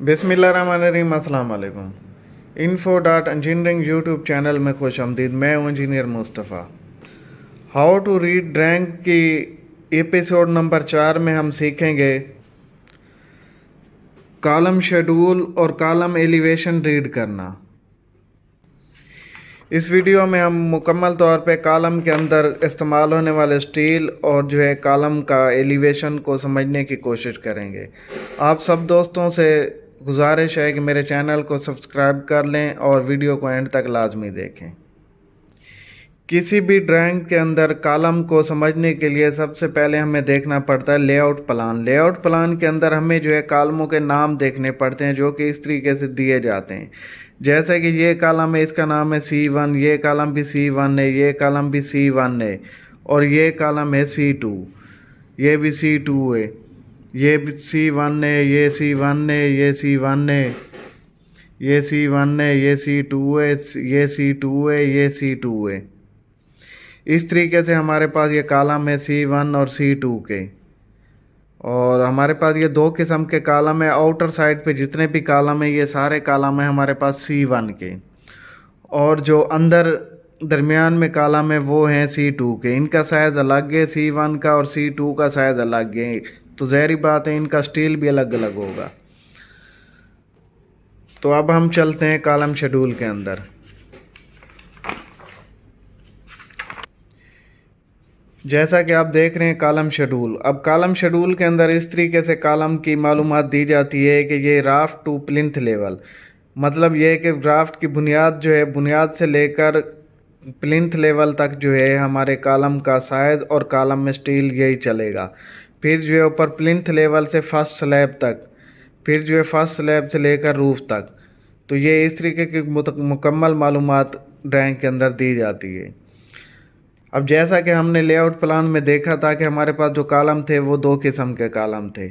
बिस्मिल्लाहिर्रहमानिर्रहीम, अस्सलाम वालेकुम। Info dot engineering YouTube channel में खुश आमदीद। मैं हूँ engineer Mustafa. How to read drawing की एपिसोड नंबर 4 में हम सीखेंगे कॉलम शेड्यूल और कॉलम एलिवेशन रीड करना। इस वीडियो में हम मुकम्मल तौर पे कॉलम के अंदर इस्तेमाल होने वाले स्टील और कॉलम का एलिवेशन को समझने की कोशिश करेंगे। आप सब दोस्तों से गुजारिश है कि मेरे चैनल को सब्सक्राइब कर लें और वीडियो को एंड तक लाजमी देखें। किसी भी ड्राइंग के अंदर कॉलम को समझने के लिए सबसे पहले हमें देखना पड़ता है लेआउट प्लान। लेआउट प्लान के अंदर हमें कॉलमों के नाम देखने पड़ते हैं, जो कि इस तरीके से दिए जाते हैं। जैसे कि ये कॉलम है, इसका नाम है C1, ये कॉलम भी C1 है, ये कॉलम भी C1 है, और ये कॉलम है C2, ये भी C2 है, ये भी C1 है, ये C1 है, ये C1 है, ये C1 है, ये C2 है, ये C2 है, ये C2 है। इस तरीके से हमारे पास ये कॉलम है C1 और C2 के। और हमारे पास ये दो किस्म के कॉलम है। आउटर साइड पे जितने भी कॉलम है ये सारे कॉलम है हमारे पास C1 के, और जो अंदर दरमियान में कॉलम है वो हैं C2 के। इनका साइज़ अलग है, C1 का और C2 का साइज़ अलग है, तो ज़ाहिर बात है इनका स्टील भी अलग अलग होगा। तो अब हम चलते हैं कॉलम शेड्यूल के अंदर। जैसा कि आप देख रहे हैं कॉलम शेड्यूल। अब कॉलम शेड्यूल के अंदर इस तरीके से कॉलम की मालूमात दी जाती है कि ये राफ्ट टू प्लिंथ लेवल, मतलब ये है कि राफ्ट की बुनियाद बुनियाद से लेकर प्लिंथ लेवल तक हमारे कॉलम का साइज़ और कॉलम में स्टील यही चलेगा। फिर ऊपर प्लिंथ लेवल से फर्स्ट स्लैब तक, फिर फर्स्ट स्लैब से लेकर रूफ तक। तो ये इस तरीके की मुकम्मल मालूमात ड्राइंग के अंदर दी जाती है। अब जैसा कि हमने लेआउट प्लान में देखा था कि हमारे पास जो कॉलम थे वो दो किस्म के कॉलम थे।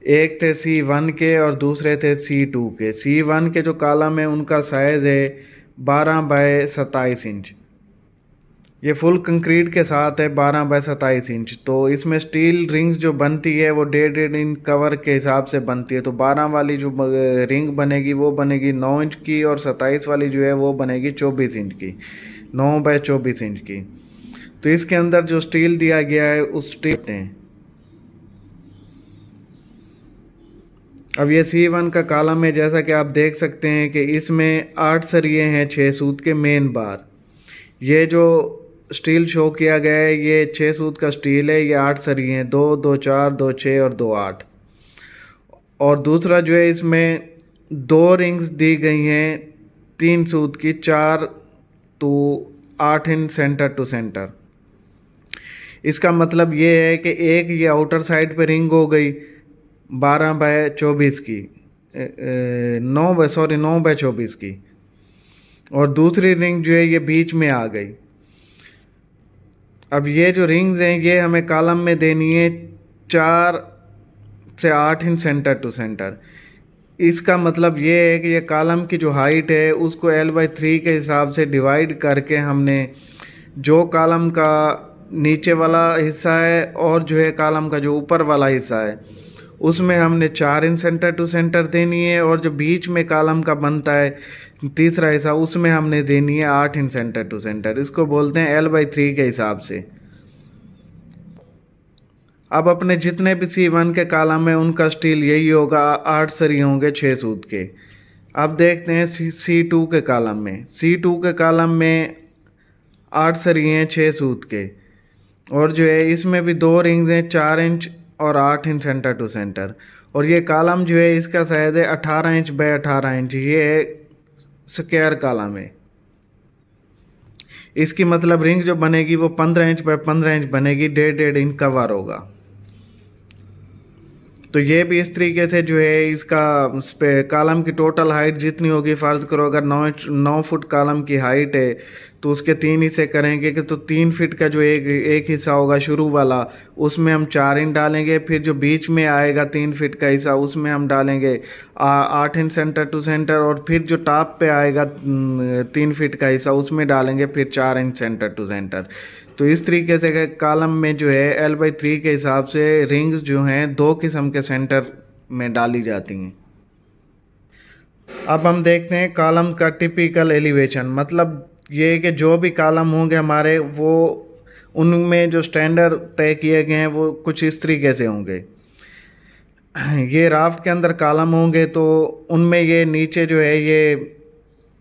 एक थे C1 के और दूसरे थे C2 के। C1 के जो कॉलम है उनका साइज़ है 12 बाय 27 इंच। ये फुल कंक्रीट के साथ है 12 बाय 27 इंच। तो इसमें स्टील रिंग्स जो बनती है वो 1.5 इंच कवर के हिसाब से बनती है। तो 12 वाली जो रिंग बनेगी वो बनेगी 9 इंच की, और 27 वाली वो बनेगी 24 इंच की, 9 बाय 24 इंच की। तो इसके अंदर जो स्टील दिया गया है उस स्टील हैं। अब ये C1 का कॉलम है, जैसा कि आप देख सकते हैं कि इसमें 8 सरिये हैं 6 सूत के मेन बार। ये जो स्टील शो किया गया है ये 6 सूत का स्टील है, ये 8 सरिये हैं, 2, 2, 4, 2, 6 और 2, 8। और दूसरा इसमें 2 रिंग्स दी गई हैं 3 सूत की, 4 to 8 in centre to centre. इसका मतलब ये है कि एक ये आउटर साइड पे रिंग हो गई 12 बाय 24 की, 9 बाय 24 की, और दूसरी रिंग ये बीच में आ गई। अब ये जो रिंग्स हैं ये हमें कॉलम में देनी है 4 से 8 इन सेंटर टू सेंटर। इसका मतलब ये है कि ये कॉलम की जो हाइट है उसको L/3 के हिसाब से डिवाइड करके हमने जो कॉलम का नीचे वाला हिस्सा है और कॉलम का जो ऊपर वाला हिस्सा है उसमें हमने 4 इन सेंटर टू सेंटर देनी है, और जो बीच में कॉलम का बनता है तीसरा हिस्सा उसमें हमने देनी है 8 इन सेंटर टू सेंटर। इसको बोलते हैं L/3 के हिसाब से। अब अपने जितने भी C1 के कॉलम है उनका स्टील यही होगा, 8 सरिये होंगे 6 सूत के। अब देखते हैं C2 के कॉलम में। C2 के कॉलम में 8 सरिये हैं 6 सूत के, और इसमें भी 2 रिंग्स हैं 4 इंच और 8 इंच सेंटर टू सेंटर। और ये कॉलम इसका साइज़ है 18 इंच बाय 18 इंच। ये स्क्वायर कॉलम है। इसकी मतलब रिंग जो बनेगी वो 15 इंच बाय 15 इंच बनेगी, 1.5 इंच कवर होगा। तो ये भी इस तरीके से इसका कॉलम की टोटल हाइट जितनी होगी, फ़र्ज़ करो अगर 9 फुट कॉलम की हाइट है तो उसके 3 हिस्से करेंगे कि तो 3 फीट का एक हिस्सा होगा शुरू वाला, उसमें हम 4 इंच डालेंगे। फिर जो बीच में आएगा 3 फीट का हिस्सा उसमें हम डालेंगे 8 इंच सेंटर टू सेंटर, और फिर जो टॉप पे आएगा 3 फीट का हिस्सा उसमें डालेंगे फिर 4 इंच सेंटर टू सेंटर। तो इस तरीके से कॉलम में L/3 के हिसाब से रिंग्स हैं 2 किस्म के सेंटर में डाली जाती हैं। अब हम देखते हैं कॉलम का टिपिकल एलिवेशन, मतलब ये कि जो भी कॉलम होंगे हमारे, वो उनमें जो स्टैंडर्ड तय किए गए हैं वो कुछ इस तरीके से होंगे। ये राफ्ट के अंदर कॉलम होंगे तो उनमें ये नीचे जो है ये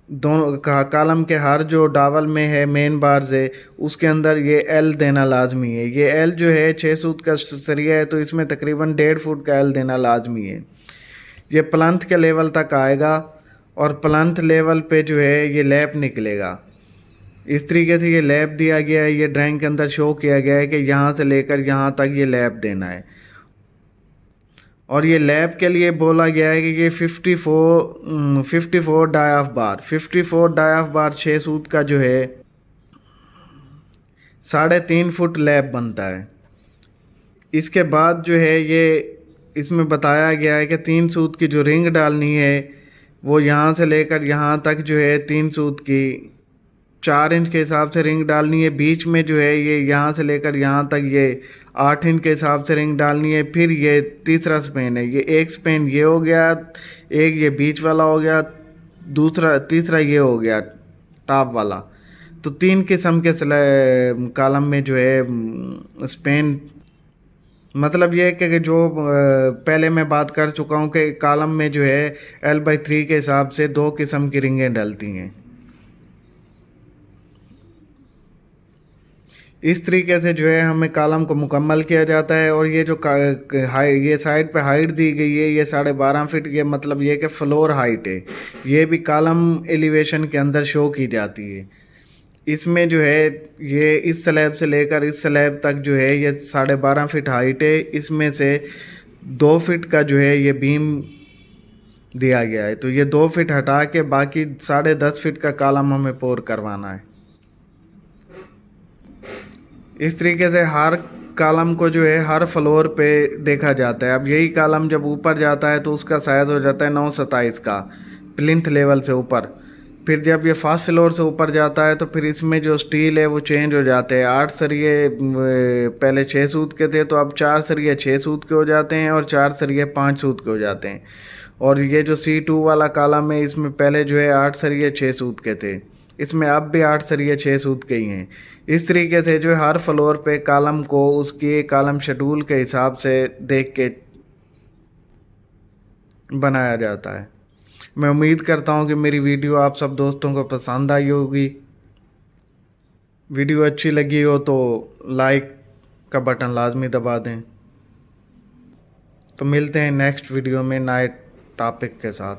दोनों कॉलम के हर जो डावल में है मेन बार्स है उसके अंदर ये एल देना लाजमी है। ये एल जो है 6 सूत का सरिया है तो इसमें तकरीबन 1.5 फुट का एल देना लाजमी है। ये प्लंथ के लेवल तक आएगा और प्लंथ लेवल पे जो है ये लैप निकलेगा। इस तरीके से ये लैप दिया गया है, ये ड्राइंग के अंदर शो किया गया है कि यहाँ से लेकर यहाँ तक ये लैप देना है। और ये लैप के लिए बोला गया है कि ये 54 dia of bar, 54 dia of bar 6 सूत का जो है 3.5 फुट लैप बनता है। इसके बाद जो है ये इसमें बताया गया है कि 3 सूत की जो रिंग डालनी है वो यहाँ से लेकर यहाँ तक जो है 3 सूत की 4 इंच के हिसाब से रिंग डालनी है। बीच में जो है ये यहाँ से लेकर यहाँ तक ये 8 इंच के हिसाब से रिंग डालनी है। फिर ये तीसरा स्पेन है, ये एक स्पेन ये हो गया, एक ये बीच वाला हो गया, तीसरा ये हो गया टॉप वाला। तो 3 किस्म के कॉलम में जो है स्पेन, मतलब ये है कि जो पहले मैं बात कर चुका हूँ कि कॉलम में जो है L/3 के हिसाब से 2 किस्म की रिंगें डलती हैं। इस तरीके से जो है हमें कॉलम को मुकम्मल किया जाता है। और ये जो ये साइड पे हाइट दी गई है ये 12.5 फीट, ये मतलब ये कि फ्लोर हाइट है, ये भी कॉलम एलिवेशन के अंदर शो की जाती है। इसमें जो है ये इस स्लैब से लेकर इस स्लैब तक जो है ये 12.5 फीट हाइट है। इसमें से 2 फीट का जो है ये बीम दिया गया है, तो ये 2 फीट हटा के बाकी 10.5 फीट का कॉलम हमें पोर करवाना है। इस तरीके से हर कॉलम को जो है हर फ्लोर पे देखा जाता है। अब यही कॉलम जब ऊपर जाता है तो उसका साइज़ हो जाता है 927 का प्लिंथ लेवल से ऊपर। फिर जब ये फर्स्ट फ्लोर से ऊपर जाता है तो फिर इसमें जो स्टील है वो चेंज हो जाते हैं। 8 सरिये पहले 6 सूत के थे तो अब 4 सरिये 6 सूत के हो जाते हैं और 4 सरिये 5 सूत के हो जाते हैं। और ये जो C2 वाला कॉलम है इसमें पहले जो है 8 सरिये 6 सूत के थे, इसमें अब भी 8 सरिये 6 सूत के ही हैं। इस तरीके से जो है हर फ्लोर पे कॉलम को उसके कॉलम शेड्यूल के हिसाब से देख के बनाया जाता है। मैं उम्मीद करता हूँ कि मेरी वीडियो आप सब दोस्तों को पसंद आई होगी। वीडियो अच्छी लगी हो तो लाइक का बटन लाजमी दबा दें। तो मिलते हैं नेक्स्ट वीडियो में नए टॉपिक के साथ।